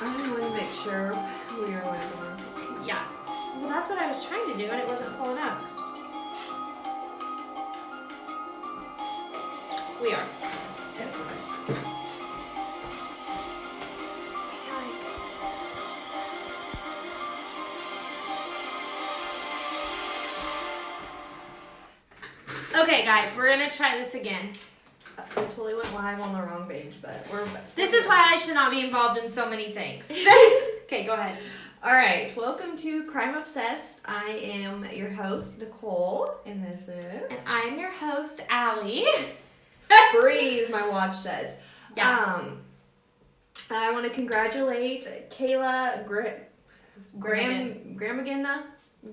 I want to make sure we are on the wrong page. Yeah. Well, that's what I was trying to do, and it wasn't pulling up. We are. Okay, guys, we're gonna try this again. I totally went live on the wrong page, but we're back. This is why I should not be involved in so many things. Okay, go ahead. All right, welcome to Crime Obsessed. I am your host, Nicole, and this is... And I'm your host, Allie. Breathe, my watch says. Yeah. I want to congratulate Kayla Gramagina.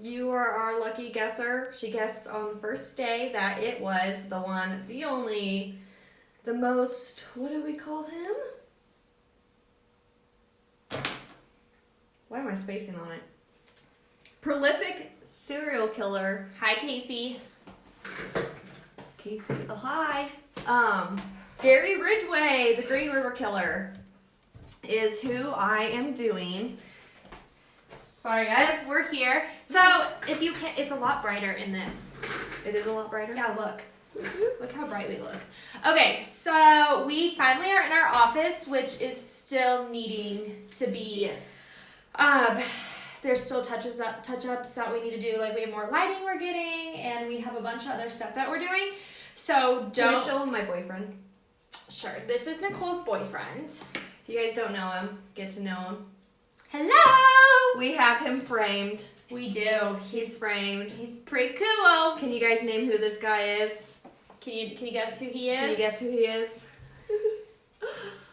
You are our lucky guesser. She guessed on the first day that it was the one, the only, the most, what do we call him? Why am I spacing on it? Prolific serial killer. Hi, Casey. Casey. Oh, hi. Gary Ridgeway, the Green River Killer, is who I am doing. Sorry, guys, we're here. So, if you can, it's a lot brighter in this. It is a lot brighter? Yeah, look. Look how bright we look. Okay, so we finally are in our office, which is still needing to be... Yes. There's still touch-ups that we need to do. Like, we have more lighting we're getting, and we have a bunch of other stuff that we're doing. So, Can I show him my boyfriend? Sure. This is Nicole's boyfriend. If you guys don't know him, get to know him. Hello! We have him framed. We do. He's framed. He's pretty cool. Can you guys name who this guy is? Can you guess who he is? Can you guess who he is?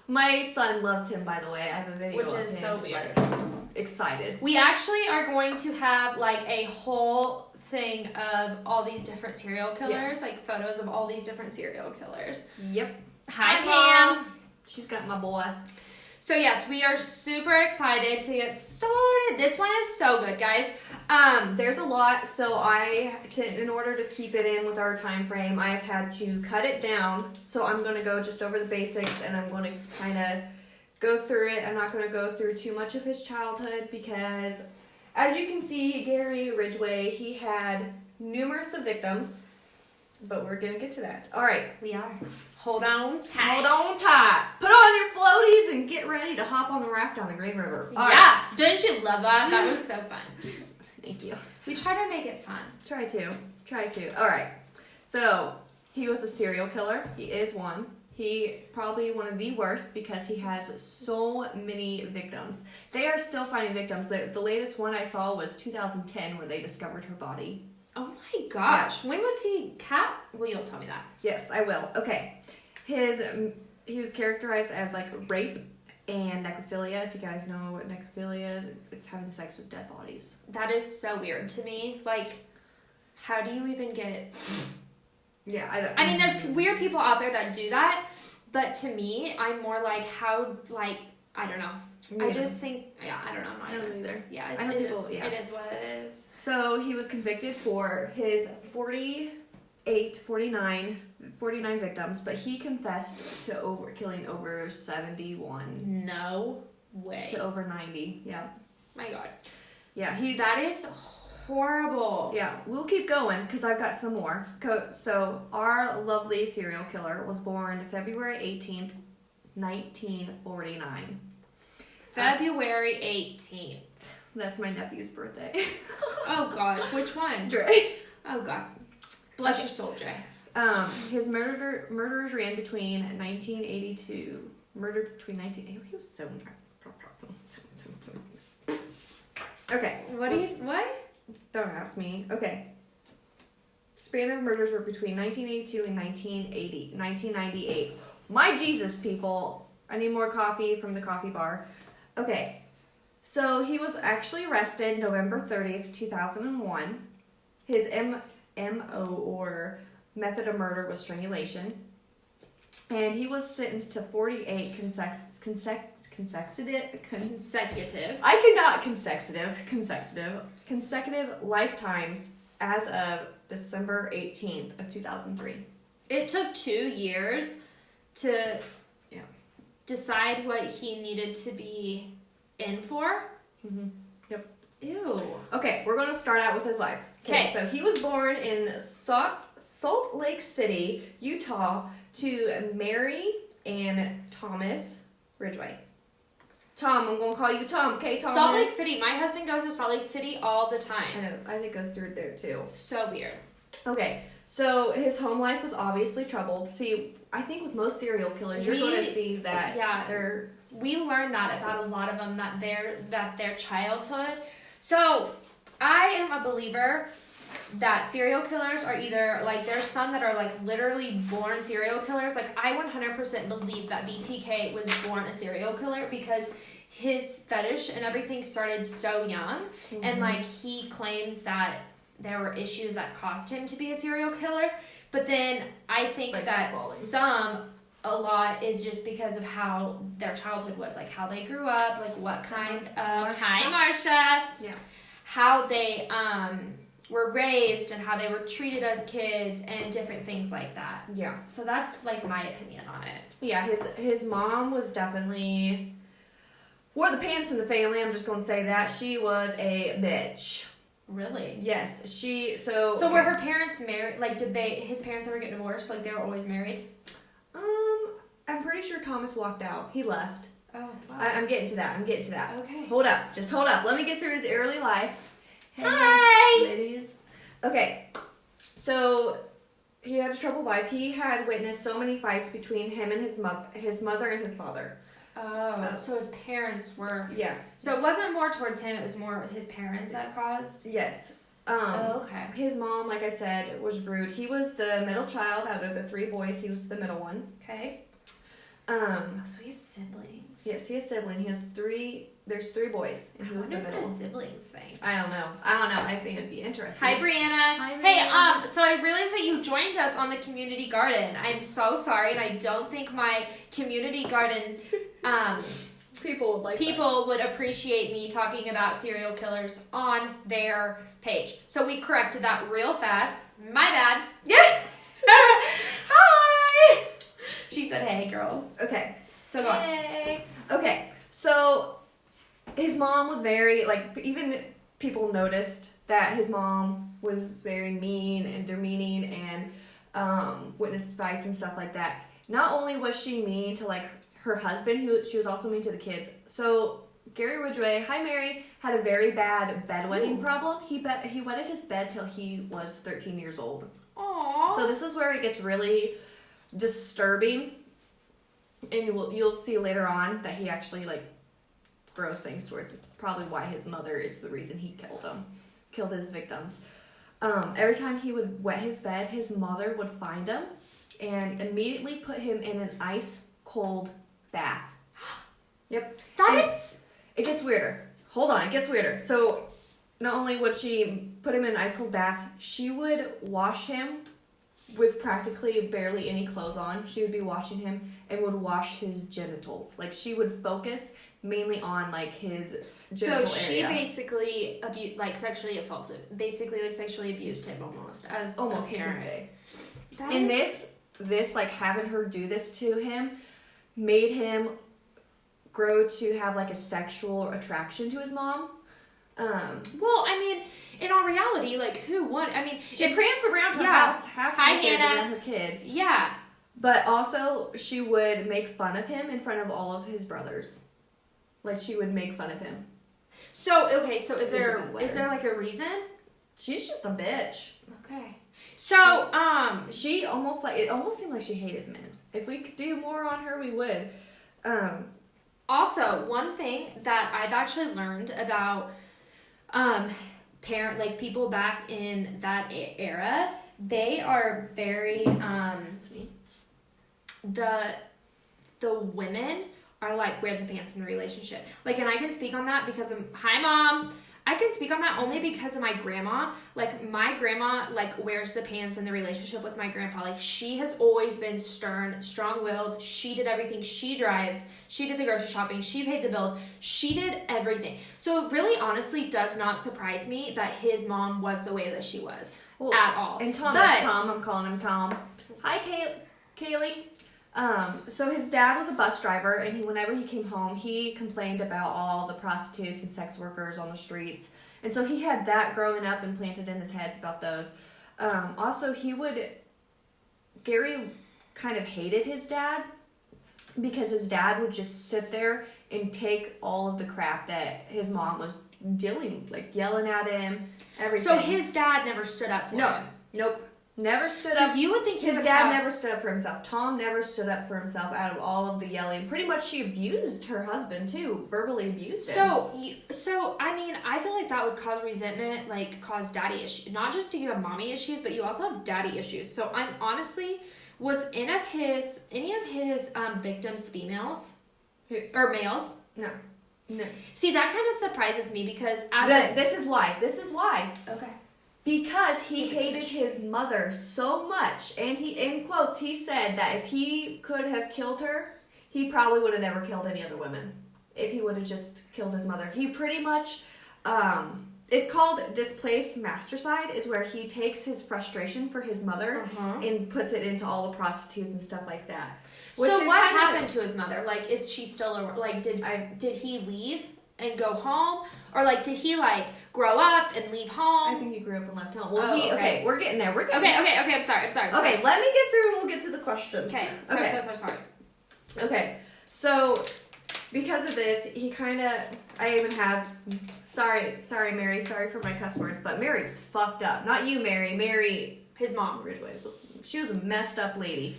My son loves him, by the way. I have a video Which of him. is so just, weird. Like, excited. We actually are going to have like a whole thing of all these different serial killers, like photos of all these different serial killers. Yep. Hi, Mom. Pam. She's got my boy. So yes, we are super excited to get started. This one is so good, guys. There's a lot, so in order to keep it in with our time frame, I've had to cut it down. So I'm going to go just over the basics, and I'm going to kind of go through it. I'm not going to go through too much of his childhood because, as you can see, Gary Ridgeway, he had numerous of victims, but we're going to get to that. All right. We are. Hold on tight. Hold on tight. Put on your floaties and get ready to hop on the raft down the Green River. All yeah. right. Didn't you love that? That was so fun. Thank you. We try to make it fun. Try to. All right. So he was a serial killer. He is one. He probably one of the worst because he has so many victims. They are still finding victims. The latest one I saw was 2010 where they discovered her body. Oh my gosh. Yeah. When was he Well, you'll tell me that. Yes, I will. Okay. He was characterized as like rape and necrophilia. If you guys know what necrophilia is, it's having sex with dead bodies. That is so weird to me. Like, how do you even get... Yeah, I mean, there's weird people out there that do that, but to me, I'm more like, how, like, I don't know. Yeah. I just think, yeah, I don't know. I don't either. Yeah, it is what it is. So he was convicted for his 49 victims, but he confessed to killing over 71. No way. To over 90, yeah. My God. Yeah, that is horrible. Yeah, we'll keep going because I've got some more. So our lovely serial killer was born February 18th, 1949. February 18th. That's my nephew's birthday. Oh gosh, which one? Dre. Oh God. Bless your soul, Jay. His murderers ran between 1982. Murdered between 1980. He was so... Okay. What? Don't ask me. Okay. Span of murders were between 1982 and 1998. My Jesus, people. I need more coffee from the coffee bar. Okay. So he was actually arrested November 30th, 2001. His MO or method of murder was strangulation. And he was sentenced to 48 consecutive lifetimes as of December 18th of 2003. It took 2 years to decide what he needed to be in for. Mm-hmm. Yep. Ew. Okay, we're going to start out with his life. Okay. So he was born in Salt Lake City, Utah, to Mary and Thomas Ridgeway. Tom, I'm going to call you Tom, okay, Thomas? Salt Lake City. My husband goes to Salt Lake City all the I time. know, I think it goes through there too. So weird. Okay, so his home life was obviously troubled. See, I think with most serial killers, you're going to see that they're... We learned that about a lot of them, that their childhood. So, I am a believer that serial killers are either, like, there's some that are, like, literally born serial killers. Like, I 100% believe that BTK was born a serial killer because his fetish and everything started so young. Mm-hmm. And, like, he claims that there were issues that caused him to be a serial killer. But then I think like that a lot is just because of how their childhood was, like how they grew up, like what kind of... Hi, Marsha! Yeah. How they were raised and how they were treated as kids and different things like that. Yeah. So that's, like, my opinion on it. Yeah, his mom was definitely... wore the pants in the family, I'm just going to say that. She was a bitch. Really? Yes. So okay. Were her parents married? Like, did his parents ever get divorced? Like, they were always married? I'm pretty sure Thomas walked out. He left. Oh, wow. I'm getting to that. Okay. Hold up. Just hold up. Let me get through his early life. Hey, hi! Ladies. Okay. So, he had a troubled life. He had witnessed so many fights between him and his mother and his father. Oh, so his parents were... Yeah. So it wasn't more towards him, it was more his parents that caused? Yes. Okay. His mom, like I said, was rude. He was the middle child out of the 3 boys. He was the middle one. Okay. So he has siblings. Yes, he has siblings. He has 3... There's 3 boys, and he was the middle. What a siblings thing. I don't know. I think it'd be interesting. Hi, Brianna. Hi, Brianna. Hey, so I realized that you joined us on the community garden. I'm so sorry, and I don't think my community garden people would appreciate me talking about serial killers on their page. So we corrected that real fast. My bad. Yeah. Hi. She said, "Hey, girls." Okay. So go on. Hey. Okay. So his mom was very, like, even people noticed that his mom was very mean and demeaning and witnessed fights and stuff like that. Not only was she mean to, like, her husband, she was also mean to the kids. So Gary Ridgway, hi Mary, had a very bad bedwetting problem. He wetted his bed till he was 13 years old. Aww. So this is where it gets really disturbing. And you'll see later on that he actually, like, gross things towards probably why his mother is the reason he killed his victims. Every time he would wet his bed, his mother would find him and immediately put him in an ice cold bath. Yep. It gets weirder. Hold on, it gets weirder. So not only would she put him in an ice cold bath, she would wash him with practically barely any clothes on. She would be washing him and would wash his genitals. Like, she would focus mainly on, like, his genital area. So she basically sexually assaulted, sexually abused him almost as a parent. And this, like, having her do this to him made him grow to have, like, a sexual attraction to his mom. Well, I mean, in all reality, like, who would? I mean, she pranced around her house, half around her kids. Yeah. But also, she would make fun of him in front of all of his brothers. Like, she would make fun of him. So, okay, so is there like a reason? She's just a bitch. Okay. So, it almost seemed like she hated men. If we could do more on her, we would. Also, one thing that I've actually learned about people back in that era, they are very It's me. The women are, like, wear the pants in the relationship. Like, and I can speak on that because of, hi Mom, I can speak on that only because of my grandma. Like, my grandma, like, wears the pants in the relationship with my grandpa. Like, she has always been stern, strong-willed. She did everything. She drives. She did the grocery shopping. She paid the bills. She did everything. So it really honestly does not surprise me that his mom was the way that she was at all. And Tom, I'm calling him Tom. Hi, Kaylee. So his dad was a bus driver, and whenever he came home, he complained about all the prostitutes and sex workers on the streets. And so he had that growing up and planted in his head about those. Also, Gary kind of hated his dad because his dad would just sit there and take all of the crap that his mom was dealing, like yelling at him, everything. So his dad never stood up for him? Nope. Never stood so up. You would think his dad never stood up for himself. Tom never stood up for himself out of all of the yelling. Pretty much she abused her husband too, verbally abused him. So I mean, I feel like that would cause resentment, like cause daddy issues. Not just do you have mommy issues, but you also have daddy issues. So I'm honestly, was any of his victims females or males? No. See, that kind of surprises me because this is why. Okay. Because he hated his mother so much, and he, in quotes, he said that if he could have killed her, he probably would have never killed any other women. If he would have just killed his mother. He pretty much, it's called displaced mastercide, is where he takes his frustration for his mother and puts it into all the prostitutes and stuff like that. So what happened to his mother? Like, is she still, did he leave and go home? Or, like, did he, like, grow up and leave home? I think he grew up and left home. Well, okay, we're getting there. Okay, I'm sorry. Okay, let me get through and we'll get to the questions. Okay, sorry. Okay, so, because of this, he kind of, I even have, sorry, Mary, sorry for my cuss words, but Mary's fucked up. Not you, Mary, his mom, Ridgeway. She was a messed up lady.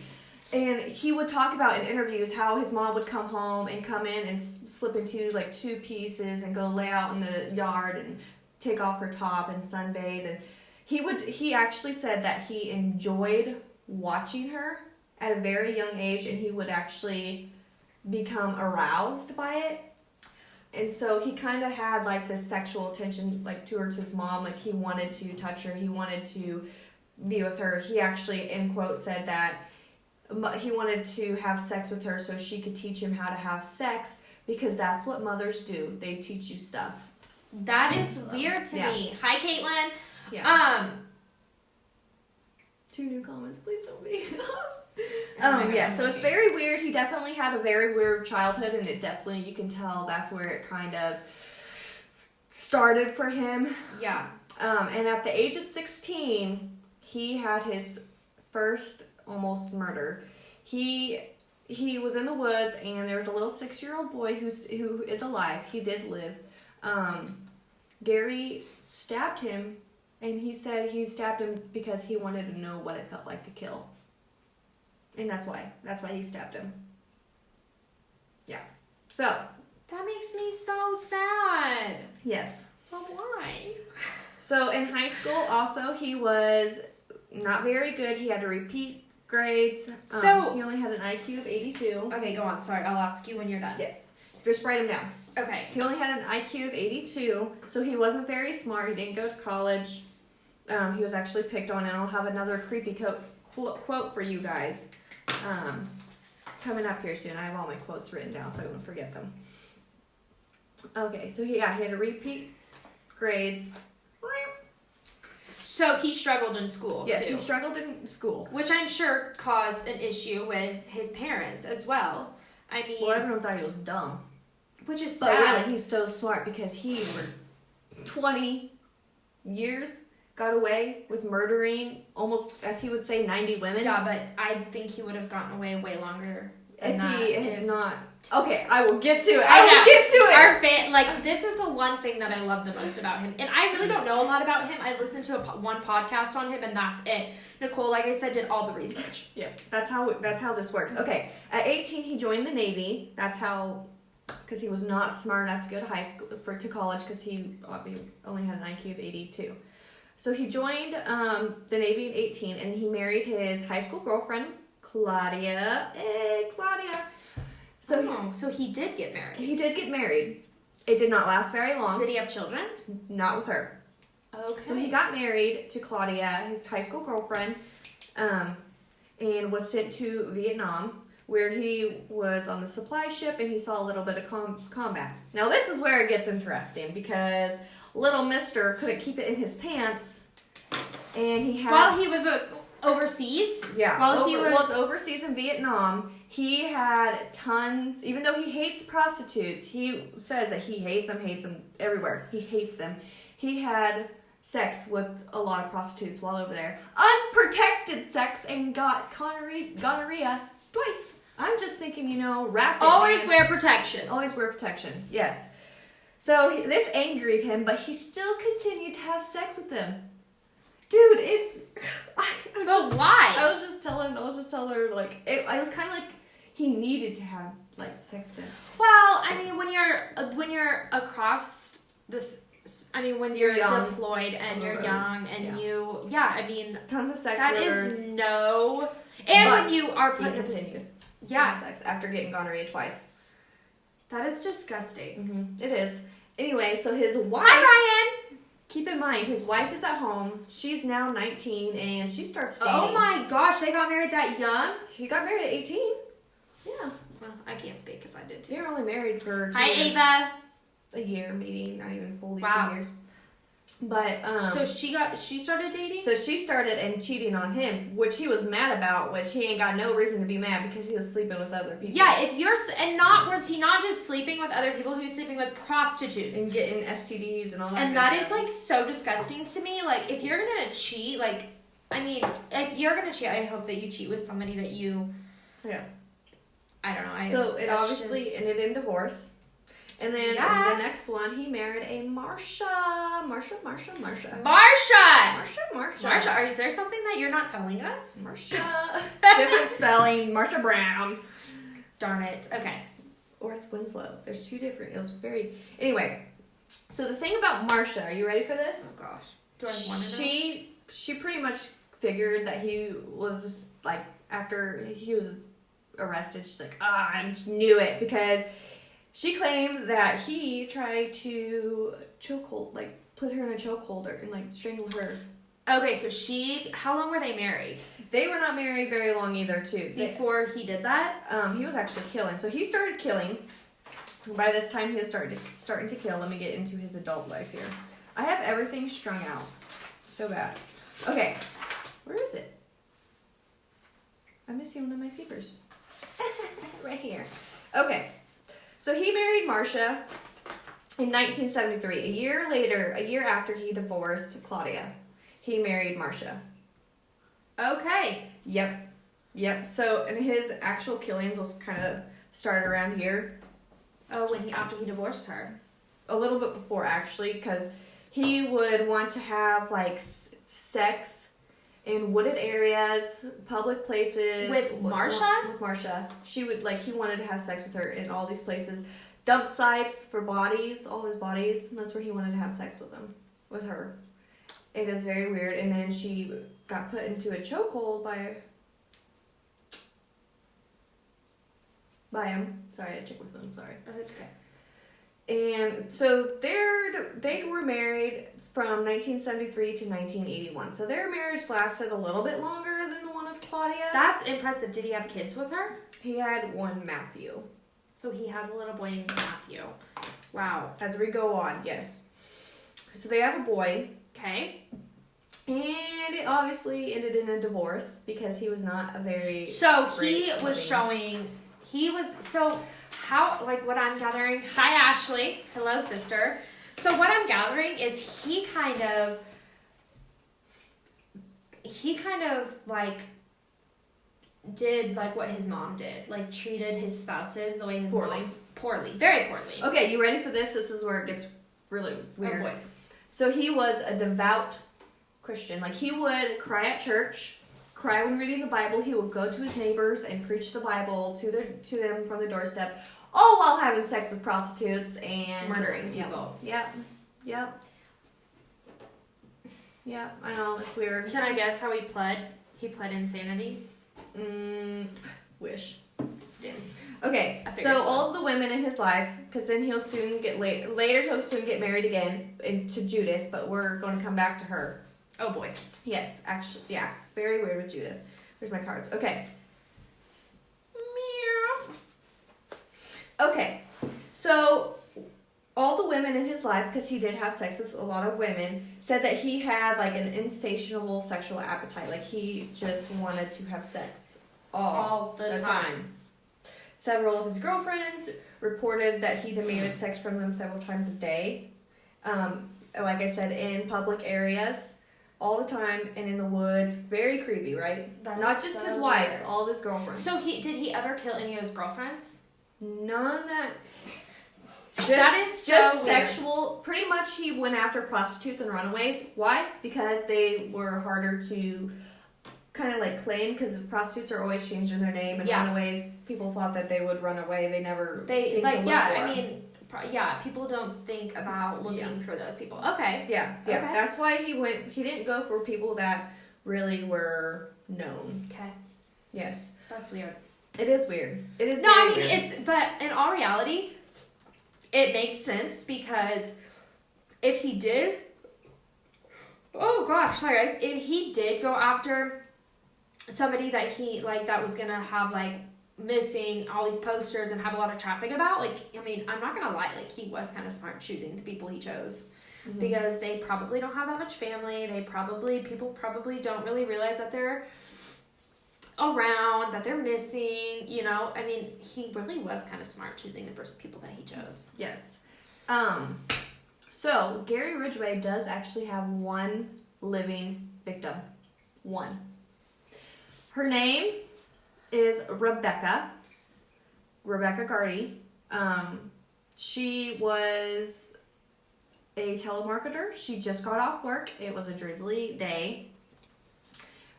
And he would talk about in interviews how his mom would come home and come in and slip into like 2 pieces and go lay out in the yard and take off her top and sunbathe. And he actually said that he enjoyed watching her at a very young age, and he would actually become aroused by it. And so he kind of had like this sexual attention like towards his mom. Like he wanted to touch her. He wanted to be with her. He actually, in quote, said that he wanted to have sex with her so she could teach him how to have sex, because that's what mothers do. They teach you stuff. That is weird to me. Hi, Caitlin. Yeah. 2 new comments. Please don't be. So it's very weird. He definitely had a very weird childhood, and it definitely, you can tell that's where it kind of started for him. Yeah. And at the age of 16, he had his first almost murder. He was in the woods, and there was a little 6-year-old boy who is alive. He did live. Gary stabbed him, and he said he stabbed him because he wanted to know what it felt like to kill. And that's why he stabbed him. Yeah. So that makes me so sad. Yes. But why? So in high school also, he was not very good. He had to repeat grades. So he only had an IQ of 82. Okay, go on. Sorry, I'll ask you when you're done. Yes. Just write him down. Okay. He only had an IQ of 82, so he wasn't very smart. He didn't go to college. He was actually picked on, and I'll have another creepy quote for you guys coming up here soon. I have all my quotes written down so I won't forget them. Okay, so he had to repeat grades. So he struggled in school, yes, too. He struggled in school. Which I'm sure caused an issue with his parents as well. I mean... Well, everyone thought he was dumb. Which is sad. But really, he's so smart because he, for 20 years, got away with murdering almost, as he would say, 90 women. Yeah, but I think he would have gotten away way longer if he had not... Okay, I will get to it. This is the one thing that I love the most about him. And I really don't know a lot about him. I listened to one podcast on him, and that's it. Nicole, like I said, did all the research. Yeah, that's how this works. Okay, at 18, he joined the Navy. That's how... Because he was not smart enough to go to to college, because he only had an IQ of 82. So he joined the Navy at 18, and he married his high school girlfriend, Claudia. Hey, Claudia. So he did get married. He did get married. It did not last very long. Did he have children? Not with her. Okay. So he got married to Claudia, his high school girlfriend, and was sent to Vietnam, where he was on the supply ship, and he saw a little bit of combat. Now this is where it gets interesting, because little mister couldn't keep it in his pants, and he had... Well, he was overseas? Yeah. While he was overseas in Vietnam. He had tons, even though he hates prostitutes, he says that he hates them everywhere. He hates them. He had sex with a lot of prostitutes while over there. Unprotected sex, and got gonorrhea twice. I'm just thinking, wrap it. Always wear protection. Always wear protection, yes. So this angered him, but he still continued to have sex with them. Dude, why? I was just telling her, like, I was kind of like, he needed to have, like, sex with them. Well, I mean, when you're across this, I mean, when you're young. Deployed and you're young and I mean, tons of sex that lovers. is no, and But when you are put he in continued to yeah, have sex after getting gonorrhea twice. that is disgusting. It is. Anyway, so his wife. Hi, Ryan. Keep in mind, his wife is at home. She's now 19, and she starts dating. Oh my gosh, they got married that young? He got married at 18. Yeah. Well, I can't speak because I did too. They were only married for 2 Hi, years. Ava. A year, maybe not even fully Wow. 2 years. But So she started dating? so she started and cheating on him, which he was mad about, which he ain't got no reason to be mad because he was sleeping with other people. Yeah, was he not just sleeping with other people, he was sleeping with prostitutes. And getting STDs and all that. And that is like so disgusting to me. Like, if you're gonna cheat, like, I mean, if you're gonna cheat, I hope that you cheat with somebody that you, Yes. I don't know. So it obviously ended in divorce. And then Yeah. the next one, he married a Marsha. Marsha! Marsha, Is there something that you're not telling us? Marsha. Different spelling. Marsha Brown. Darn it. Okay. Or it's Winslow. There's two different. It was very. Anyway, so the thing about Marsha, are you ready for this? Oh gosh. Do I want to know? She pretty much figured that he was like, after he was arrested, she's like, I knew it, because she claimed that he tried to chokehold, like put her in a chokehold and like strangle her. Okay, so how long were they married? They were not married very long either, too. Before he did that? He was actually killing. So he started killing. By this time, he was starting to kill. Let me get into his adult life here. I have everything strung out. So bad. Okay. Where is it? I'm missing one of my papers. Right here. Okay. So he married Marsha in 1973. A year after he divorced Claudia, he married Marsha. Okay. Yep. So, and his actual killings will kind of start around here. Oh, after he divorced her. A little bit before, actually, because he would want to have, like, sex in wooded areas, public places. With Marsha? With Marsha. He wanted to have sex with her in all these places. Dump sites for bodies, all his bodies, and that's where he wanted to have sex with her. It is very weird, and then she got put into a chokehold by him. Sorry, I checked with him, sorry. Oh, that's okay. And so they were married from 1973 to 1981. So their marriage lasted a little bit longer than the one with Claudia. That's impressive. Did he have kids with her? He had one, Matthew. So he has a little boy named Matthew. Wow. As we go on, yes. So they have a boy. Okay. And it obviously ended in a divorce because he was not a very what I'm gathering, hi Ashley, hello sister. So what I'm gathering is he kind of like did like what his mom did, like treated his spouses the way his mom very poorly. Okay, you ready for this? This is where it gets really weird. Oh boy. So he was a devout Christian. Like, he would cry at church, cry when reading the Bible. He would go to his neighbors and preach the Bible to them from the doorstep, all while having sex with prostitutes and murdering people. Yep. I know, it's weird. Can I guess how he pled? He pled insanity. Wish. Didn't. Okay, so all of the women in his life, because then he'll soon get he'll soon get married again to Judith, but we're going to come back to her. Oh boy. Yes, actually, yeah, very weird with Judith. Where's my cards? Okay. Meow. Okay, so all the women in his life, because he did have sex with a lot of women, said that he had like an insatiable sexual appetite. Like he just wanted to have sex all the time. Several of his girlfriends reported that he demanded sex from them several times a day. Like I said, in public areas, all the time, and in the woods. Very creepy, right? That Not is just so his wives, weird. all of his girlfriends. So did he ever kill any of his girlfriends? None that. That is so just weird. sexual. Pretty much, he went after prostitutes and runaways. Why? Because they were harder to kind of like claim. Because prostitutes are always changing their name, and runaways, people thought that they would run away. They never. They think like to look yeah. for I them. mean, people don't think about looking for those people. Okay. Yeah. Okay. That's why he went. He didn't go for people that really were known. Okay. Yes. That's weird. It is weird. It is. No, very I mean weird. but in all reality, it makes sense because if he did, oh gosh, sorry, guys, if he did go after somebody that he like that was gonna have like missing all these posters and have a lot of traffic about, like, I mean, I'm not gonna lie, like he was kind of smart choosing the people he chose. Mm-hmm. Because they probably don't have that much family. People probably don't really realize that they're around, that they're missing, you know. I mean, he really was kind of smart choosing the first people that he chose. Yes. So Gary Ridgway does actually have one living victim. One. Her name is Rebecca Gardy. She was a telemarketer. She just got off work. It was a drizzly day.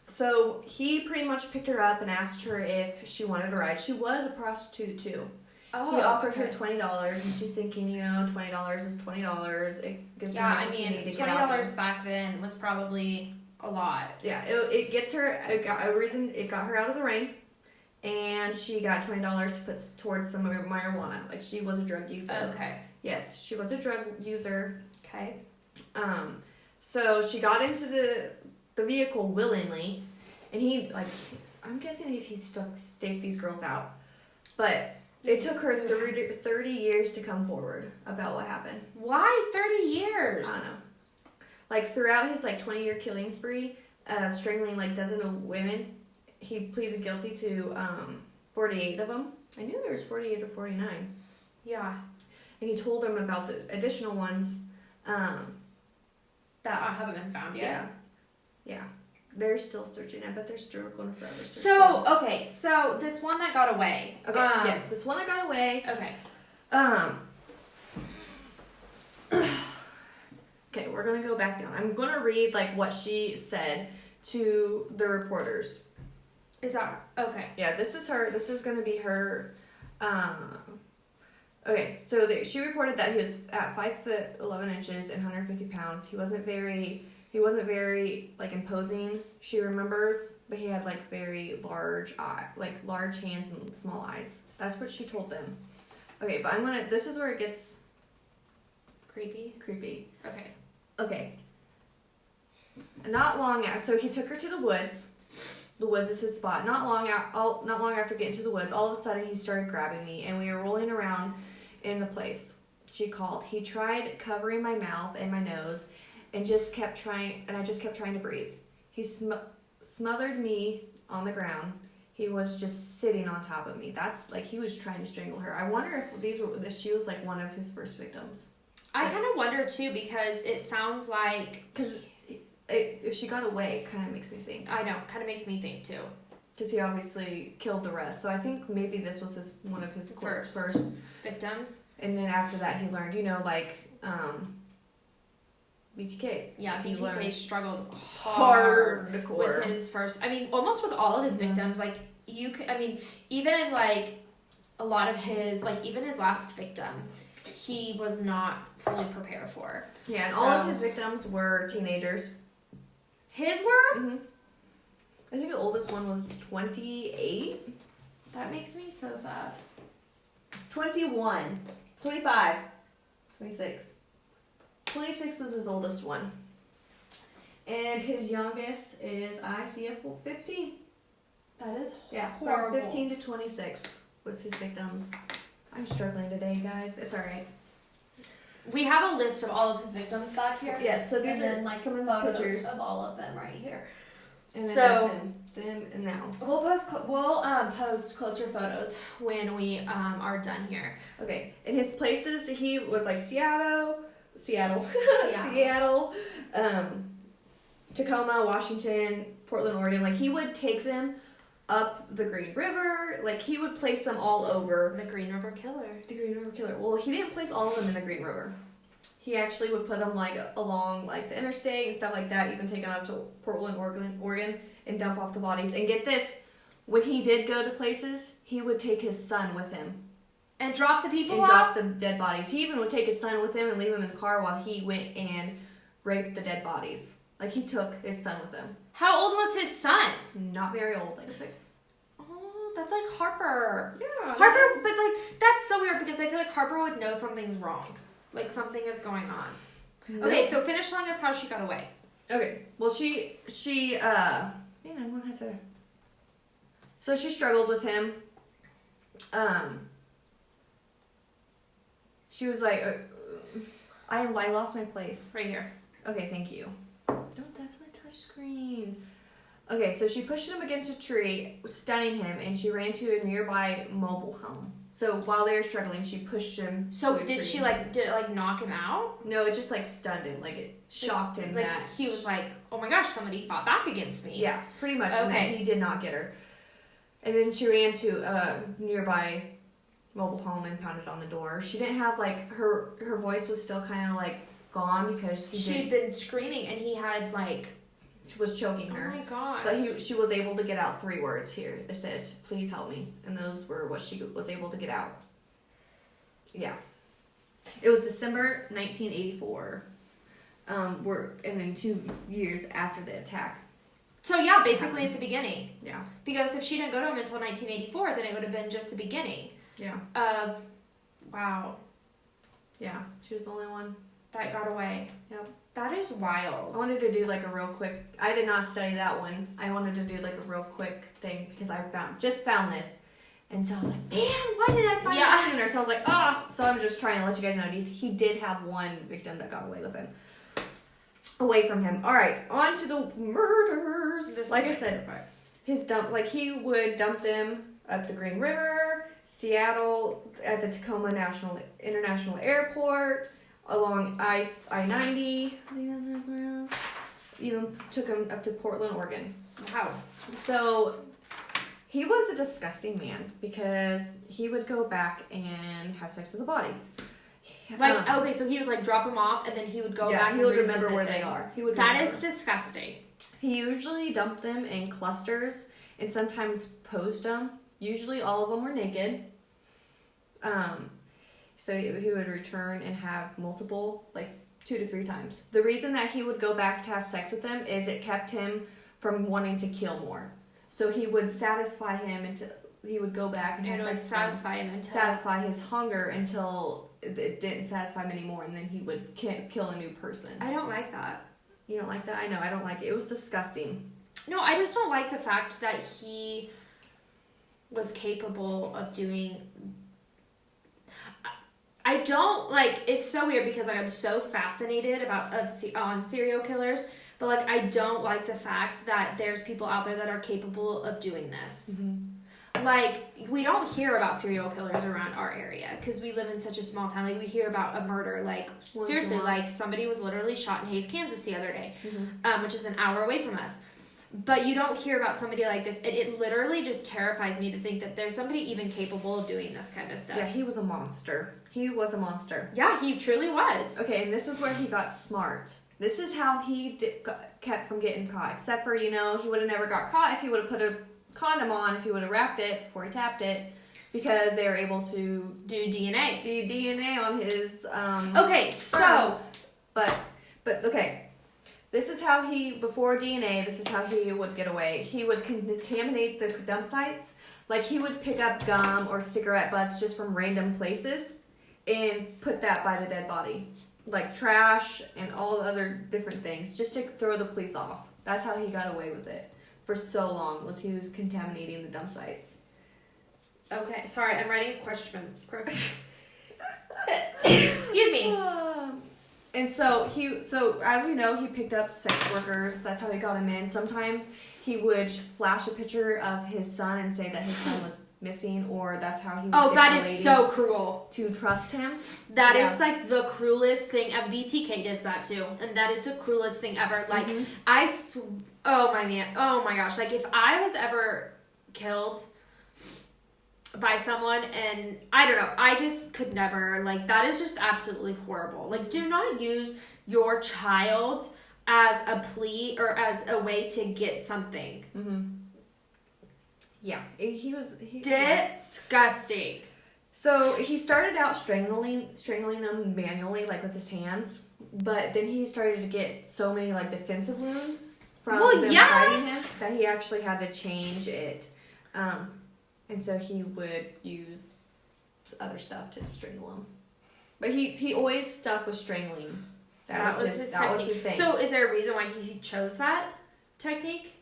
So he pretty much picked her up and asked her if she wanted a ride. She was a prostitute too. Oh, He offered her $20, and she's thinking, $20 is $20. It gives her an opportunity to get out there. $20 back then was probably a lot. Yeah, it gets her. It got her out of the rain, and she got $20 to put towards some of her marijuana. Like she was a drug user. Okay. Yes, she was a drug user. Okay. So she got into the vehicle willingly, and I'm guessing if he staked these girls out, but it took her 30 years to come forward about what happened. Why 30 years? I don't know. Like throughout his 20-year killing spree, strangling dozens of women, he pleaded guilty to 48 of them. I knew there was 48 or 49. Yeah. And he told them about the additional ones. That haven't been found yet. Yeah. They're still searching. I bet they're still going forever. So this one that got away. Okay, yes, this one that got away. Okay. Okay, we're gonna go back down. I'm gonna read what she said to the reporters. Is that okay? Yeah, this is her. This is gonna be her. Okay, so she reported that he was at 5'11" and 150 pounds. He wasn't very imposing. She remembers, but he had very large large hands and small eyes. That's what she told them. Okay, but this is where it gets creepy. Okay. Not long after, so he took her to the woods. The woods is his spot. Not long after getting to the woods, all of a sudden he started grabbing me, and we were rolling around in the place. She called. He tried covering my mouth and my nose, and I just kept trying to breathe. He smothered me on the ground. He was just sitting on top of me. That's he was trying to strangle her. I wonder if she was one of his first victims. I kind of wonder too, because it sounds like if she got away, it kind of makes me think. I know, kind of makes me think too. Because he obviously killed the rest, so I think maybe this was one of his first victims. And then after that, he learned, BTK. Yeah, BTK struggled hardcore with his first. I mean, almost with all of his victims. Even in a lot of his, even his last victim, he was not fully prepared for. Yeah, and all of his victims were teenagers. His were? Mm-hmm. I think the oldest one was 28. That makes me so sad. 21. 25. 26. 26 was his oldest one. And his youngest is, I see a 15. That is horrible. From 15 to 26 was his victims. I'm struggling today, guys. It's alright. We have a list of all of his victims back here. Yes, so these are like some of photos the pictures of all of them right here. And then so that's him, then and now. We'll post closer photos when we are done here. Okay, in his places, he was like Seattle, Tacoma, Washington, Portland, Oregon. Like he would take them up the Green River. Like he would place them all over. The Green River Killer. The Green River Killer. Well, he didn't place all of them in the Green River. He actually would put them like along like the interstate and stuff like that. Even take them up to Portland, Oregon, and dump off the bodies. And get this, when he did go to places, he would take his son with him. And drop the people and off? drop the dead bodies. He even would take his son with him and leave him in the car while he went and raped the dead bodies. Like, he took his son with him. How old was his son? Not very old, like 6. Oh, that's like Harper. Yeah. Harper, but like, that's so weird because I feel like Harper would know something's wrong. Like, something is going on. No. Okay, so finish telling us how she got away. Okay, well, man, I'm gonna have to... So she struggled with him. She was like, I lost my place. Right here. Okay, thank you. No, that's my touch screen. Okay, so she pushed him against a tree, stunning him, and she ran to a nearby mobile home. So while they were struggling, she pushed him. So did it knock him out? No, it just like stunned him. Like it shocked him like that he was like, oh my gosh, somebody fought back against me. Yeah, pretty much. Okay. And then he did not get her. And then she ran to a nearby mobile home and pounded on the door. She didn't have like her voice was still kind of like gone because she'd been screaming and he had like was choking her. Oh my god. But she was able to get out 3 words here. It says, "Please help me." And those were what she was able to get out. Yeah. It was December 1984. And then 2 years after the attack. So yeah, basically at the beginning. Yeah. Because if she didn't go to him until 1984, then it would have been just the beginning. Yeah. Wow. Yeah. She was the only one that got away. Yep. That is wild. I wanted to do like a real quick. I did not study that one. I wanted to do like a real quick thing because I just found this, and so I was like, man, why did I find this sooner? So I was like, So I'm just trying to let you guys know he did have one victim that got away with him. Away from him. All right, on to the murders. Like I said, he would dump them up the Green River, Seattle at the Tacoma International Airport. Along I-90, even took him up to Portland, Oregon. Wow. So he was a disgusting man because he would go back and have sex with the bodies. Like, okay, so he would like drop them off and then he would go back and he would remember where they are. That is disgusting. He usually dumped them in clusters and sometimes posed them. Usually all of them were naked. So he would return and have multiple, like 2 to 3 times. The reason that he would go back to have sex with them is it kept him from wanting to kill more. So he would satisfy him until he would go back and have sex with him, satisfy his hunger until it didn't satisfy him anymore, and then he would kill a new person. I don't like that. You don't like that? I know, I don't like it. It was disgusting. No, I just don't like the fact that he was capable of doing... I don't, like, it's so weird because I'm so fascinated on serial killers, but, like, I don't like the fact that there's people out there that are capable of doing this. Mm-hmm. Like, we don't hear about serial killers around our area because we live in such a small town. Like, we hear about a murder, like, seriously, like, somebody was literally shot in Hays, Kansas the other day, which is an hour away from us. But you don't hear about somebody like this. It literally just terrifies me to think that there's somebody even capable of doing this kind of stuff. Yeah, he was a monster. He was a monster. Yeah, he truly was. Okay, and this is where he got smart. This is how he kept from getting caught. Except for, he would have never got caught if he would have put a condom on, if he would have wrapped it before he tapped it. Because they were able to do DNA. Do DNA on his, Okay, so... But, okay. This is how before DNA, this is how he would get away. He would contaminate the dump sites. Like, he would pick up gum or cigarette butts just from random places and put that by the dead body. Like trash and all the other different things, just to throw the police off. That's how he got away with it for so long, was he was contaminating the dump sites. Okay, sorry, I'm writing a question. Excuse me. And so as we know, he picked up sex workers. That's how he got him in. Sometimes he would flash a picture of his son and say that his son was missing, or that's how he would get that the is ladies so cruel to trust him. That is like the cruelest thing, and BTK does that too, and that is the cruelest thing ever. Like oh my gosh, like if I was ever killed by someone, and I don't know, I just could never, like, that is just absolutely horrible. Like, do not use your child as a plea or as a way to get something. Yeah, he was disgusting. So he started out strangling them manually, like with his hands, but then he started to get so many like defensive wounds from them fighting him that he actually had to change it. And so he would use other stuff to strangle them. But he always stuck with strangling. That was his thing. So is there a reason why he chose that technique?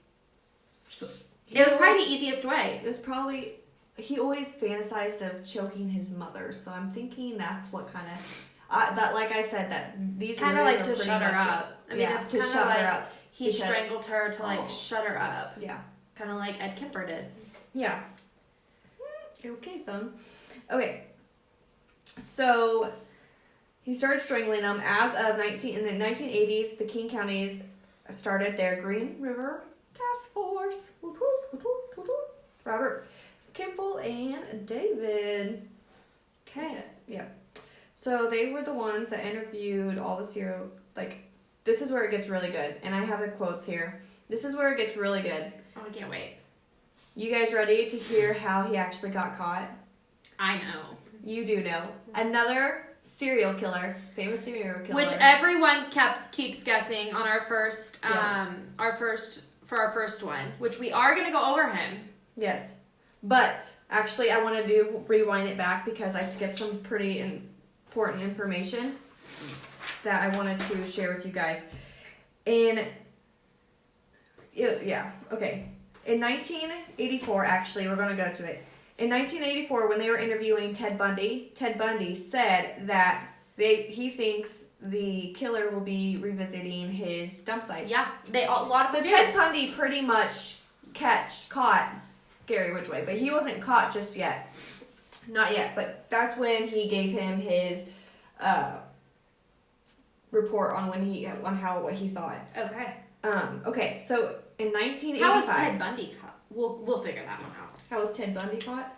It was probably the easiest way. It was probably... He always fantasized of choking his mother. So I'm thinking that's what kind of... that, like I said, that these kind of like to shut her up. I mean, it's to kind of shut like her up. He strangled her to like shut her up. Yeah. Kind of like Ed Kemper did. Yeah. Okay, phone. Okay. So he started strangling them as of in the 1980s. The King counties started their Green River Task Force. Robert Kimple and David. Okay. Yeah. So they were the ones that interviewed all the serial. Like, this is where it gets really good, and I have the quotes here. This is where it gets really good. Oh, I can't wait. You guys ready to hear how he actually got caught? I know. You do know. Another serial killer, famous serial killer. Which everyone keeps guessing on our first one, which we are going to go over him. Yes. But, actually, I want to rewind it back because I skipped some pretty important information that I wanted to share with you guys. Okay. In 1984, actually, we're going to go to it. In 1984, when they were interviewing Ted Bundy said that he thinks the killer will be revisiting his dump sites. Yeah, lots of Ted Bundy pretty much caught Gary Ridgway, but he wasn't caught just yet. Not yet, but that's when he gave him his report on what he thought. Okay. Okay, so in 1985... How was Ted Bundy caught? We'll figure that one out. How was Ted Bundy caught?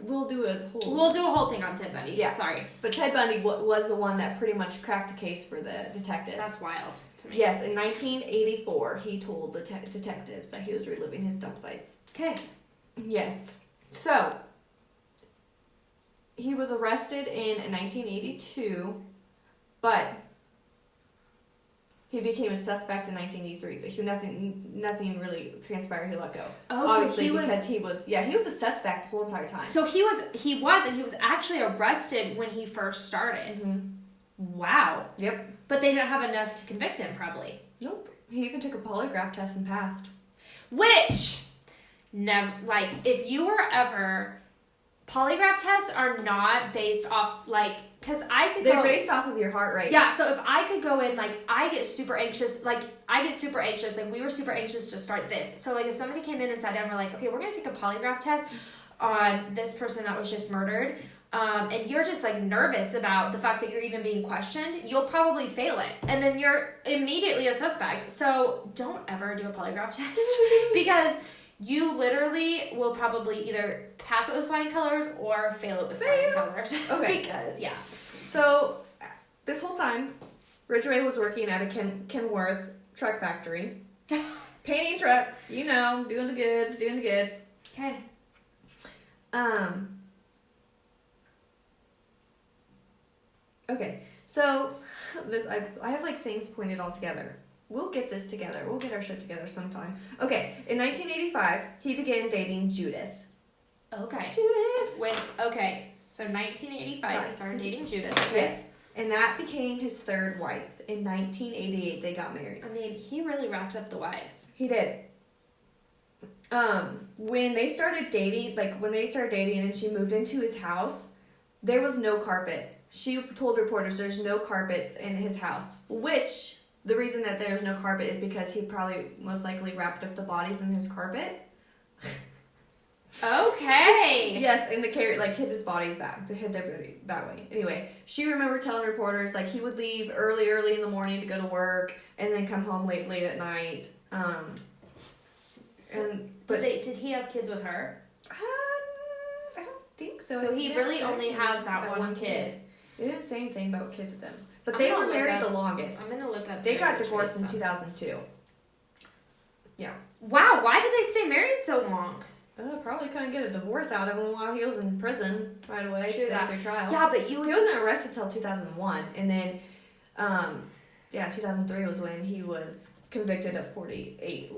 We'll do a whole thing on Ted Bundy. Yeah. Sorry. But Ted Bundy was the one that pretty much cracked the case for the detectives. That's wild to me. Yes, in 1984, he told the detectives that he was reliving his dump sites. Okay. Yes. So, he was arrested in 1982, but he became a suspect in 1983, but nothing really transpired. He let go. Oh, obviously, so because he was a suspect the whole entire time. So he was actually arrested when he first started. Mm-hmm. Wow. Yep. But they didn't have enough to convict him, probably. Nope. He even took a polygraph test and passed. Which, never, like, if you were ever, polygraph tests are not based off, like, because They're based off of your heart rate. Yeah, so if I could go in, like, I get super anxious, like, we were super anxious to start this. So, like, if somebody came in and sat down and we're like, okay, we're going to take a polygraph test on this person that was just murdered, and you're just, like, nervous about the fact that you're even being questioned, you'll probably fail it. And then you're immediately a suspect. So, don't ever do a polygraph test because you literally will probably either pass it with flying colors or fail it with flying colors. Okay. Because, yeah. So, this whole time, Ridgway was working at a Kenworth truck factory. Painting trucks, doing the goods. Okay. Okay, so, I have, like, things pointed all together. We'll get this together. We'll get our shit together sometime. Okay, in 1985, he began dating Judith. Okay. Judith! So 1985, he started dating Judith. Okay. Yes. And that became his third wife. In 1988, they got married. I mean, he really racked up the wives. He did. When they started dating and she moved into his house, there was no carpet. she told reporters there's no carpet in his house, which the reason that there's no carpet is because he probably most likely wrapped up the bodies in his carpet. Okay. Yes, and hid his bodies hid their body that way. Anyway, she remembered telling reporters like he would leave early in the morning to go to work and then come home late at night. Did he have kids with her? I don't think so. So he really only has that one kid. They didn't say anything about kids with them. But they were married the longest. I'm going to look up. They got divorced in 2002. Yeah. Wow, why did they stay married so long? Probably couldn't get a divorce out of him while he was in prison right away after trial. Yeah, but he wasn't arrested until 2001. And then, 2003 was when he was convicted of 48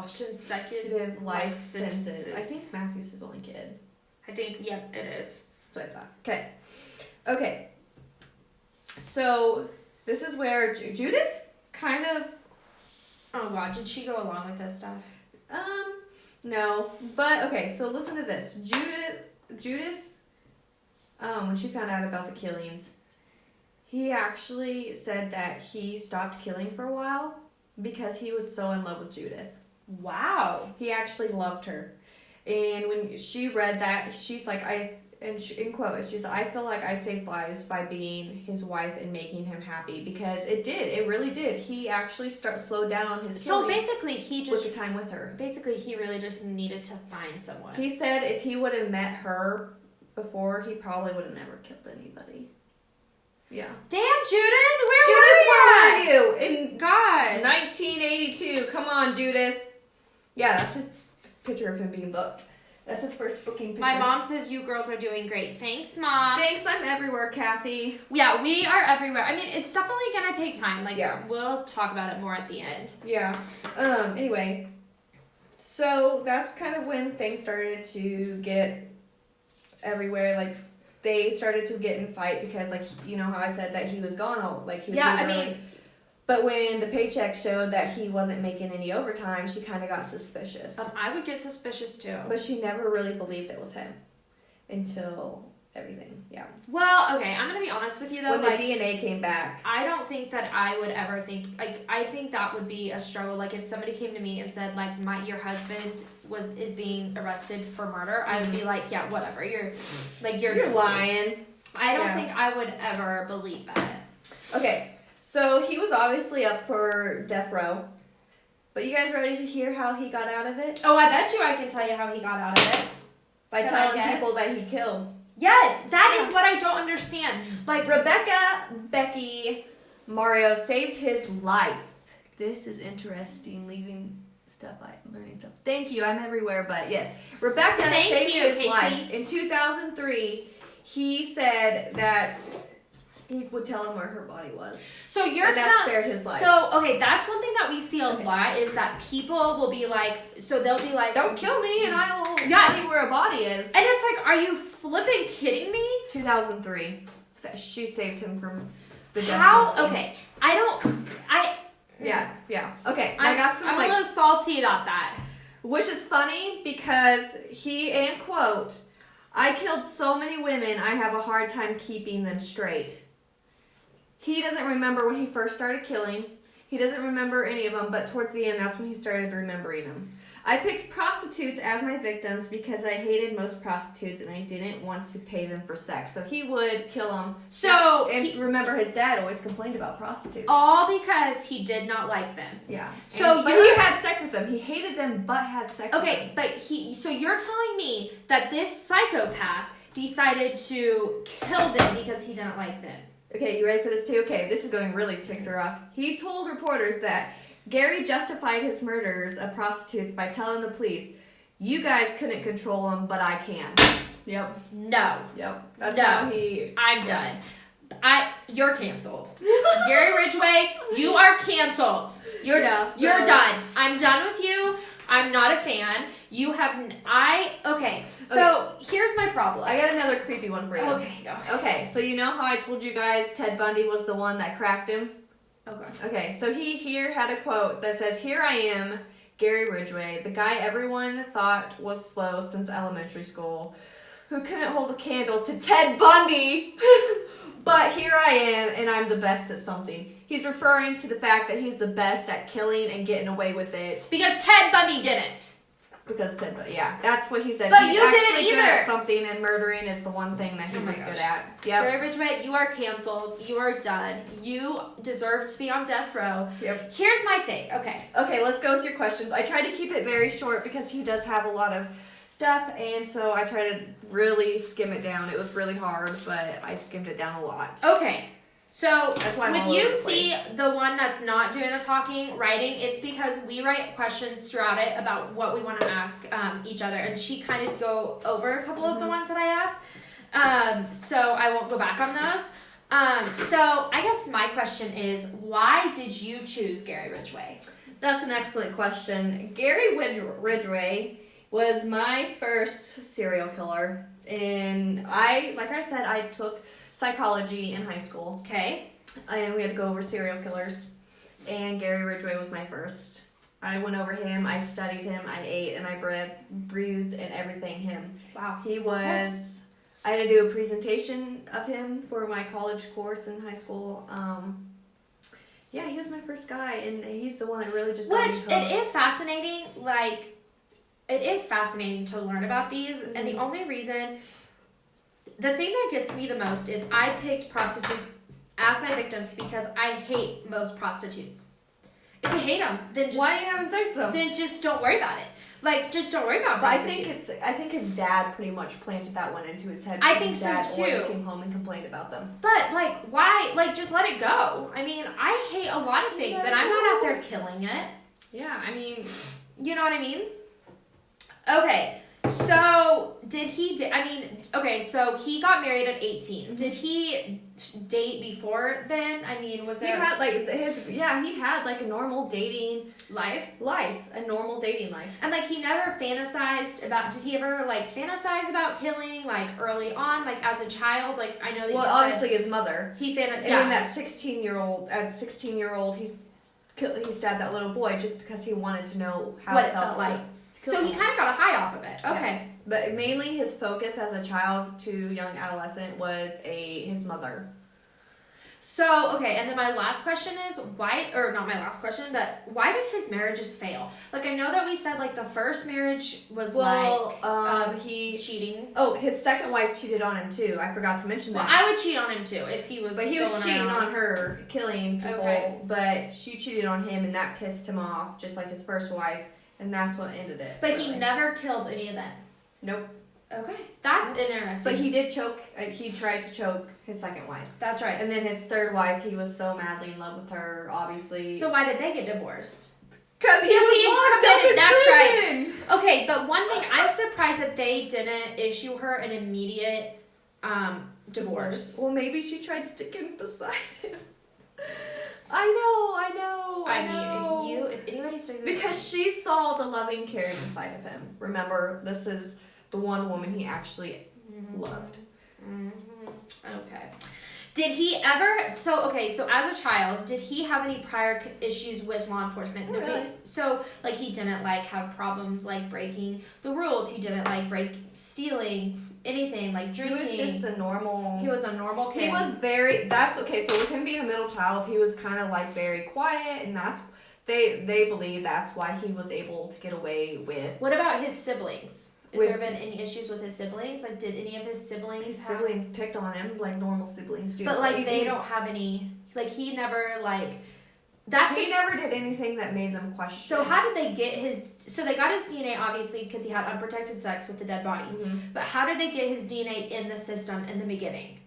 consecutive life sentences. I think Matthew's his only kid. I think, yep, it is. That's what I thought. Okay. So, this is where Judith kind of... Oh, God. Did she go along with this stuff? No. But, okay, so listen to this. Judith, when she found out about the killings, he actually said that he stopped killing for a while because he was so in love with Judith. Wow. He actually loved her. And when she read that, she's like, in quotes, she's like, I feel like I saved lives by being his wife and making him happy, because it really did. He actually slowed down on his killing. So basically, he just with the time with her. Basically, he really just needed to find someone. He said if he would have met her before, he probably would have never killed anybody. Yeah. Damn, Judith, where were you? In God, 1982. Come on, Judith. Yeah, that's his picture of him being booked. That's his first booking picture. My mom says you girls are doing great. Thanks, Mom. Thanks, I'm everywhere, Kathy. Yeah, we are everywhere. I mean, it's definitely going to take time. Yeah. We'll talk about it more at the end. Yeah. Anyway, so that's kind of when things started to get everywhere. Like, they started to get in fight because, like, you know how I said that he was gone all, like, he was But when the paycheck showed that he wasn't making any overtime, she kind of got suspicious. I would get suspicious too. But she never really believed it was him until everything. Yeah. Well, okay, I'm going to be honest with you though. When the DNA came back. I don't think that I would ever think, I think that would be a struggle. Like, if somebody came to me and said, like, your husband is being arrested for murder, I would be like, yeah, whatever. You're lying. I don't think I would ever believe that. Okay. So, he was obviously up for death row. But you guys ready to hear how he got out of it? Oh, I bet you I can tell you how he got out of it. By telling people that he killed. Yes, that is what I don't understand. Like, Rebecca, Becky, Mario saved his life. This is interesting, learning stuff. Thank you, I'm everywhere, but yes. Rebecca saved his life. In 2003, he said that he would tell him where her body was. So that spared his life. So, okay, that's one thing that we see a lot is that people will be like, so they'll be like, don't kill me and I will tell you where a body is. And it's like, are you flipping kidding me? 2003. She saved him from the death. How? Okay. Yeah. Okay. I'm a little salty about that. Which is funny because he, and quote, I killed so many women, I have a hard time keeping them straight. He doesn't remember when he first started killing. He doesn't remember any of them, but towards the end, that's when he started remembering them. I picked prostitutes as my victims because I hated most prostitutes and I didn't want to pay them for sex. So he would kill them. Remember, his dad always complained about prostitutes. All because he did not like them. Yeah. But he had sex with them. He hated them, but had sex with them. Okay, but so you're telling me that this psychopath decided to kill them because he didn't like them. Okay, you ready for this too? Okay, this is going really ticked her off. He told reporters that Gary justified his murders of prostitutes by telling the police, you guys couldn't control them, but I can. Yep. No. Yep. That's how he... I'm done. You're canceled. Gary Ridgeway, you are canceled. You're done. I'm done with you. I'm not a fan. You have... So, here's my problem. I got another creepy one for you. Okay, go. Okay, so you know how I told you guys Ted Bundy was the one that cracked him? Okay, so he here had a quote that says, here I am, Gary Ridgway, the guy everyone thought was slow since elementary school. who couldn't hold a candle to Ted Bundy. But here I am, and I'm the best at something. He's referring to the fact that he's the best at killing and getting away with it. Because Ted Bundy didn't. Because Ted Bundy, yeah, that's what he said. But he's you didn't actually either. good at something, and murdering is the one thing that he was good at. Yep. Gary Ridgeway, you are canceled. You are done. You deserve to be on death row. Yep. Here's my thing. Okay, let's go with your questions. I tried to keep it very short because he does have a lot of stuff, and so I try to really skim it down. It was really hard, but I skimmed it down a lot. Okay. So, that's why if you see the one that's not doing the talking, writing, it's because we write questions throughout it about what we want to ask each other. And she kind of go over a couple of the ones that I asked. So, I won't go back on those. So, I guess my question is, why did you choose Gary Ridgway? That's an excellent question. Gary Ridgway was my first serial killer. And like I said, I took psychology in high school. Okay. And we had to go over serial killers. And Gary Ridgway was my first. I went over him, I studied him, I ate, and I breathed and everything him. Wow. He was... I had to do a presentation of him for my college course in high school. Yeah, he was my first guy, and he's the one that really just... Which, it is fascinating, it is fascinating to learn about these, and the only reason... The thing that gets me the most is I picked prostitutes as my victims because I hate most prostitutes. If you hate them, then just... Why are you having sex with them? Then just don't worry about it. Just don't worry about prostitutes. I think his dad pretty much planted that one into his head. I think his dad so, always too. came home and complained about them. But, why? Just let it go. I mean, I hate a lot of things, and I'm not out there killing it. Yeah, I mean... You know what I mean? Okay. So, so he got married at 18. Did he date before then? I mean, was there... He had, a normal dating... Life? A normal dating life. And, he never fantasized about... Did he ever, fantasize about killing, early on, as a child? I know that Well, obviously his mother. He And then that 16-year-old, he stabbed that little boy just because he wanted to know how it felt like. So he kind of got a high off of it. Okay. Yeah. But mainly his focus as a child to young adolescent was his mother. So, okay, and then my last question is, why did his marriages fail? I know that we said, the first marriage was, he... cheating. Oh, his second wife cheated on him, too. I forgot to mention that. Well, I would cheat on him, too, if he was... But he was cheating on her, killing people, okay. But she cheated on him, and that pissed him off, just like his first wife. And that's what ended it. But he never killed any of them. Nope. Okay. That's interesting. But he did choke, he tried to choke his second wife. That's right. And then his third wife, he was so madly in love with her, obviously. So why did they get divorced? Because he was locked up in prison. Right. Okay, but one thing, I'm surprised that they didn't issue her an immediate divorce. Well, maybe she tried sticking beside him. I know. mean, if anybody says because she saw the loving, caring inside of him. Remember, this is the one woman he actually loved. Mm-hmm. Okay. Did he ever? So as a child, did he have any prior issues with law enforcement? Not really. So he didn't have problems breaking the rules. He didn't stealing. Anything drinking. He was just a normal. He was a normal kid. He was very. That's okay. So with him being a middle child, he was kind of very quiet, and that's they believe that's why he was able to get away with. What about his siblings? Has there been any issues with his siblings? Did any of his siblings? His siblings picked on him like normal siblings do. But they don't have any. He never he never did anything that made them question. So how did they get his... So they got his DNA, obviously, because he had unprotected sex with the dead bodies. Mm-hmm. But how did they get his DNA in the system in the beginning?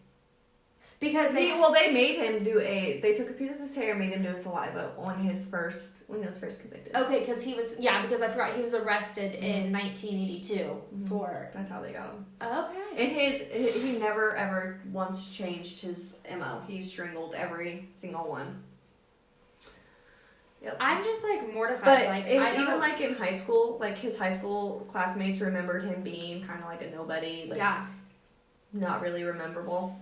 Because they made him do they took a piece of his hair and made him do a saliva when he was first convicted. Okay, because because I forgot he was arrested in 1982 for... That's how they got him. Okay. And he never ever once changed his MO. He strangled every single one. Yep. I'm just mortified. But even in high school, his high school classmates remembered him being kind of a nobody. Not really rememberable.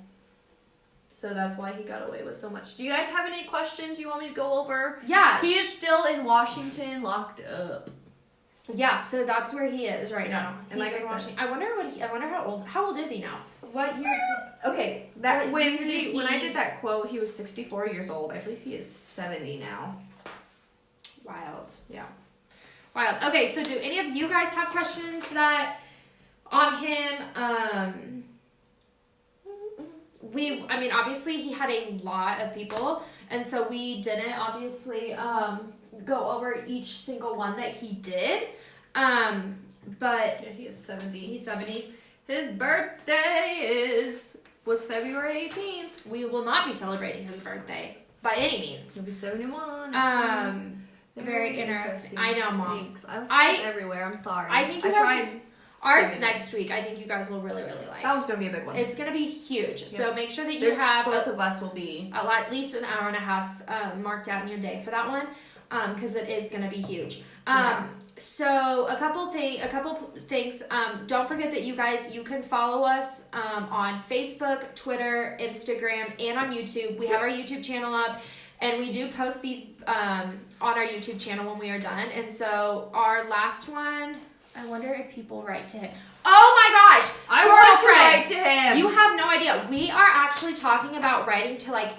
So that's why he got away with so much. Do you guys have any questions you want me to go over? Yeah. He is still in Washington, locked up. Yeah, so that's where he is right now. And He's like in I said, Washington. I wonder how old is he now? What year? okay, that What year when I did that quote, he was 64 years old. I believe he is 70 now. Wild. Yeah. Wild. Okay, so do any of you guys have questions that on him? Obviously he had a lot of people, and so we didn't obviously go over each single one that he did. But Yeah, he is 70. he's 70. His birthday was February 18th. We will not be celebrating his birthday by any means. He'll be 71. Very interesting. I know, Mom. Thanks. I was everywhere. I'm sorry. I think you guys. Ours next week. I think you guys will really, really like. That one's gonna be a big one. It's gonna be huge. Yep. So make sure that you Both have of us will be at least an hour and a half marked out in your day for that one, because it is gonna be huge. So a couple things. Don't forget that you can follow us on Facebook, Twitter, Instagram, and on YouTube. We have our YouTube channel up, and we do post these on our YouTube channel when we are done. And so our last one, I wonder if people write to him. Oh my gosh! I want to write to him. You have no idea. We are actually talking about writing to like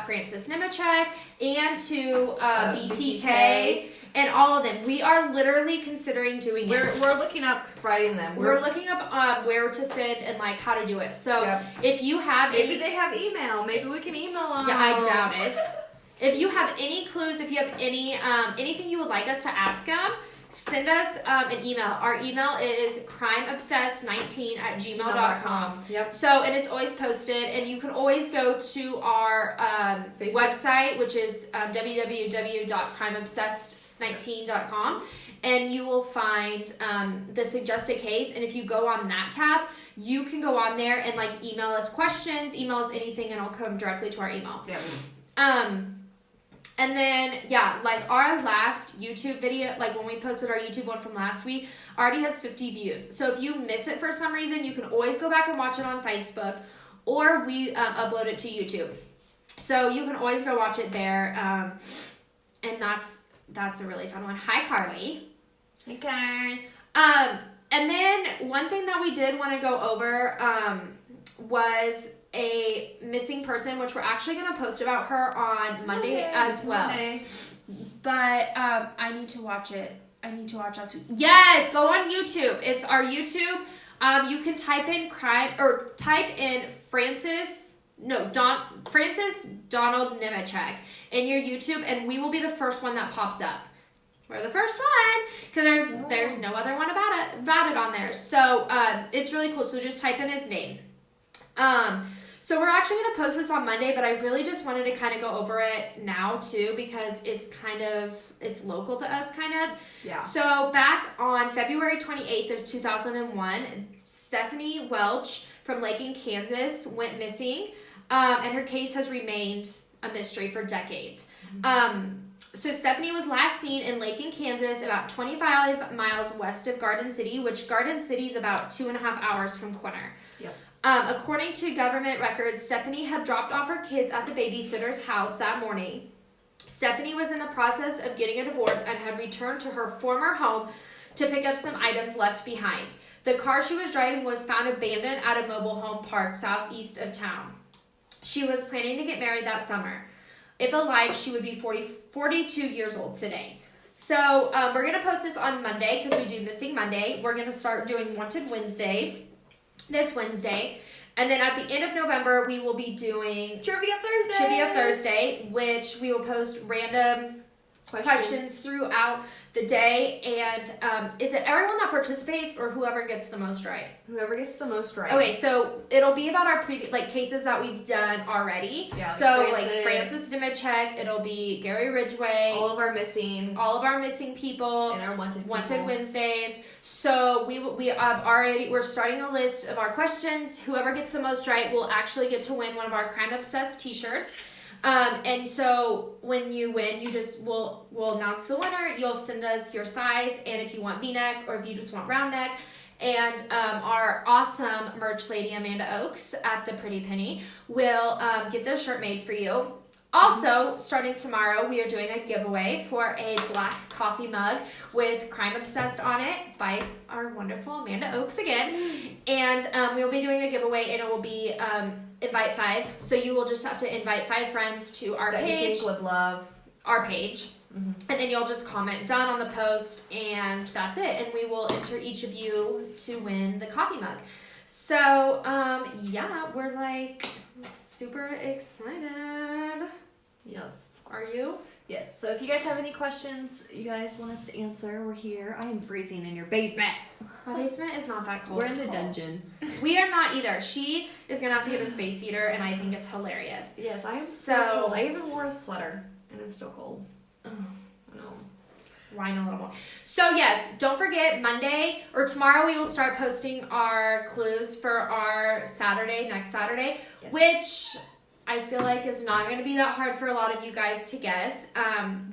Francis Nemechek and to BTK. And all of them. We are literally considering doing it. We're looking up writing them. We're looking up where to send and like how to do it. So if you have maybe they have email. Maybe we can email them. Yeah, I doubt it. If you have any clues, if you have any anything you would like us to ask them, send us an email. Our email is crimeobsessed19@gmail.com. Yep. So, and it's always posted, and you can always go to our website, which is www.crimeobsessed19.com, and you will find the suggested case. And if you go on that tab, you can go on there and like email us questions, email us anything, and it'll come directly to our email. Yeah. And then, like our last YouTube video, like when we posted our YouTube one from last week, already has 50 views. So if you miss it for some reason, you can always go back and watch it on Facebook, or we upload it to YouTube. So you can always go watch it there. And that's a really fun one. Hi, Carly. Hey, guys. And then one thing that we did want to go over was a missing person, which we're actually going to post about her on Monday as well. But I need to watch it. I need to watch us. Yes, go on YouTube. It's our YouTube. You can type in Francis Donald Nemechek in your YouTube, and we will be the first one that pops up. We're the first one because there's no other one about it on there. So it's really cool. So just type in his name. So we're actually going to post this on Monday, but I really just wanted to kind of go over it now too, because it's local to us kind of. Yeah. So back on February 28th of 2001, Stephanie Welch from Lake, Kansas went missing, and her case has remained a mystery for decades. So Stephanie was last seen in Lake, Kansas, about 25 miles west of Garden City, which Garden City is about 2.5 hours from Quinter. Yep. According to government records, Stephanie had dropped off her kids at the babysitter's house that morning. Stephanie was in the process of getting a divorce and had returned to her former home to pick up some items left behind. The car she was driving was found abandoned at a mobile home park southeast of town. She was planning to get married that summer. If alive, she would be 42 years old today. So we're going to post this on Monday because we do Missing Monday. We're going to start doing Wanted Wednesday this Wednesday. And then at the end of November, we will be doing Trivia Thursday, which we will post random questions throughout the day. And is it everyone that participates or whoever gets the most right? Whoever gets the most right. Okay, so it'll be about our previous cases that we've done already. Yeah. So Francis Nemechek, it'll be Gary Ridgeway, all of our missing people, and our wanted Wednesdays. So we're starting a list of our questions. Whoever gets the most right will actually get to win one of our Crime Obsessed t-shirts. And so when you win, we'll announce the winner. You'll send us your size, and if you want V-neck or if you just want round neck. And our awesome merch lady, Amanda Oakes at the Pretty Penny, will get the shirt made for you. Also, starting tomorrow, we are doing a giveaway for a black coffee mug with Crime Obsessed on it by our wonderful Amanda Oakes again. And we'll be doing a giveaway, and it will be invite 5. So you will just have to invite 5 friends to our that page. You think would love our page. Mm-hmm. And then you'll just comment done on the post, and that's it. And we will enter each of you to win the coffee mug. So, yeah, we're like super excited. Yes. Are you? Yes. So if you guys have any questions you guys want us to answer, we're here. I am freezing in your basement. My basement is not that cold. We're in the dungeon. We are not either. She is going to have to get a space heater, and I think it's hilarious. Yes, I am so cold. I even wore a sweater, and I'm still cold. Oh, no. Whine a little more. So yes, don't forget Monday or tomorrow we will start posting our clues for our next Saturday, yes. Which I feel like is not going to be that hard for a lot of you guys to guess,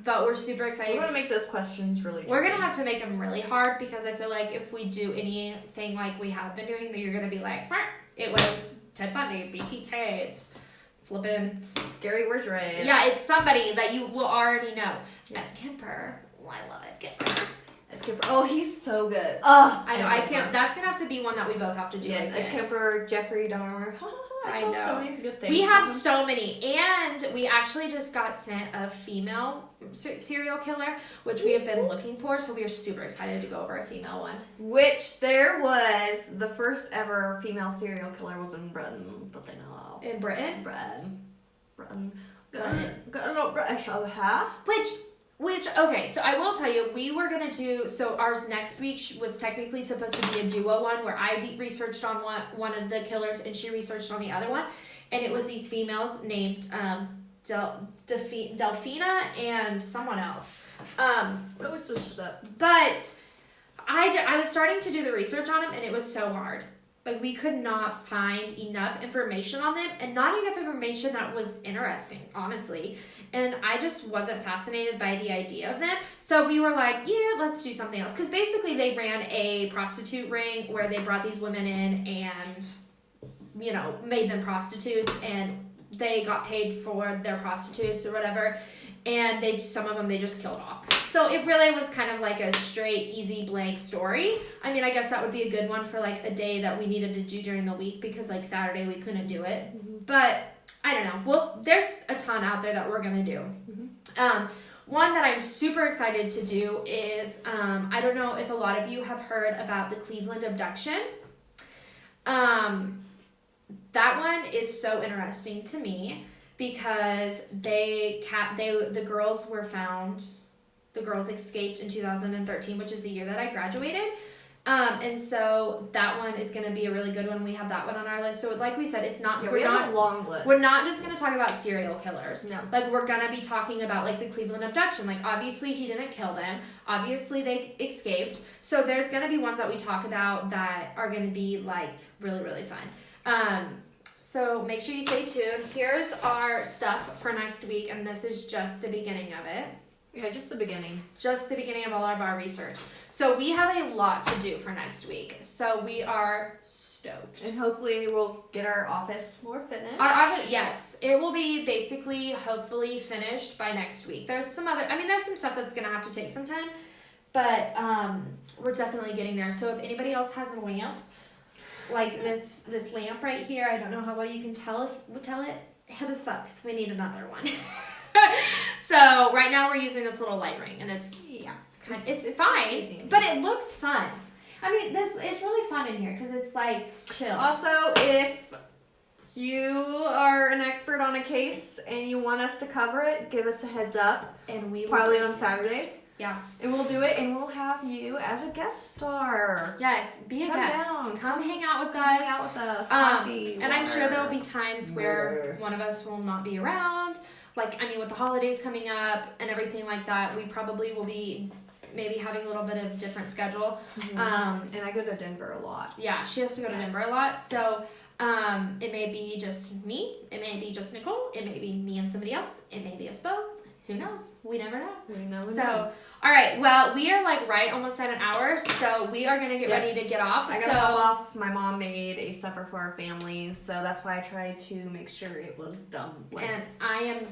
but we're super excited. We're going to make those questions really We're going to have to make them really hard because I feel like if we do anything like we have been doing, then you're going to be like, it was Ted Bundy, BTK, it's flippin' Gary Ridgeway. Yeah, it's somebody that you will already know. Ed Kemper. I love Ed Kemper. Ed Kemper. Oh, he's so good. Oh, I know. I can't. That's gonna have to be one that we both have to do. Yes, Ed Kemper, Jeffrey Dahmer. I know. So many good things. We have so many, and we actually just got sent a female serial killer, which we have been looking for. So we are super excited to go over a female one. Which there was the first ever female serial killer was in Britain, but they know. In Britain. Britain. Got a little British over here. Which, okay, so I will tell you, we were going to do, so ours next week was technically supposed to be a duo one where I researched on one of the killers and she researched on the other one. And it was these females named Delphina and someone else. But we switched it up. But I was starting to do the research on them and it was so hard. Like, we could not find enough information on them and not enough information that was interesting, honestly. And I just wasn't fascinated by the idea of them. So we were like, yeah, let's do something else. Because basically they ran a prostitute ring where they brought these women in and, you know, made them prostitutes. And they got paid for their prostitutes or whatever. And some of them they just killed off. So it really was kind of like a straight, easy, blank story. I mean, I guess that would be a good one for like a day that we needed to do during the week because like Saturday we couldn't do it. Mm-hmm. But I don't know. Well, there's a ton out there that we're going to do. Mm-hmm. One that I'm super excited to do is, I don't know if a lot of you have heard about the Cleveland abduction. That one is so interesting to me because the girls were found. The girls escaped in 2013, which is the year that I graduated. And so that one is going to be a really good one. We have that one on our list. So like we said, it's not, we have a long list. We're not just going to talk about serial killers. No. Like we're going to be talking about like the Cleveland abduction. Like obviously he didn't kill them. Obviously they escaped. So there's going to be ones that we talk about that are going to be like really, really fun. So make sure you stay tuned. Here's our stuff for next week. And this is just the beginning of it. Yeah, just the beginning. Just the beginning of all of our research. So we have a lot to do for next week. So we are stoked. And hopefully we'll get our office more finished. Our office, yes. It will be basically, hopefully, finished by next week. There's some stuff that's going to have to take some time. But we're definitely getting there. So if anybody else has a lamp, like this lamp right here, I don't know how well you can tell it. Hit us up because we need another one. So right now we're using this little light ring, and it's fine, amazing. But it looks fun. I mean, it's really fun in here because it's like chill. Also, if you are an expert on a case and you want us to cover it, give us a heads up. And we will probably on Saturdays. Yeah, and we'll do it, and we'll have you as a guest star. Yes, be a guest. Come hang out with us. Hang out with us. Coffee, and I'm sure there'll be times where one of us will not be around. Like, I mean, with the holidays coming up and everything like that, we probably will be maybe having a little bit of different schedule. Mm-hmm. And I go to Denver a lot. Yeah, she has to go to Denver a lot. So it may be just me. It may be just Nicole. It may be me and somebody else. It may be us both. who knows? We never know. We never So, know. all right. Well, we are like right almost at an hour, so we are gonna get ready to get off. I gotta hop off. My mom made a supper for our family, so that's why I tried to make sure it was done. And I am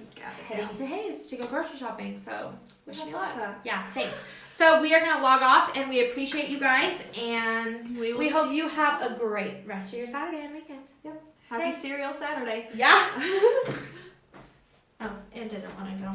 heading to Hayes to go grocery shopping. So wish me luck. Yeah, thanks. So we are gonna log off, and we appreciate you guys, and we hope you have a great rest of your Saturday and weekend. Yep. Happy Cereal Saturday. Yeah. Oh, and didn't want to go.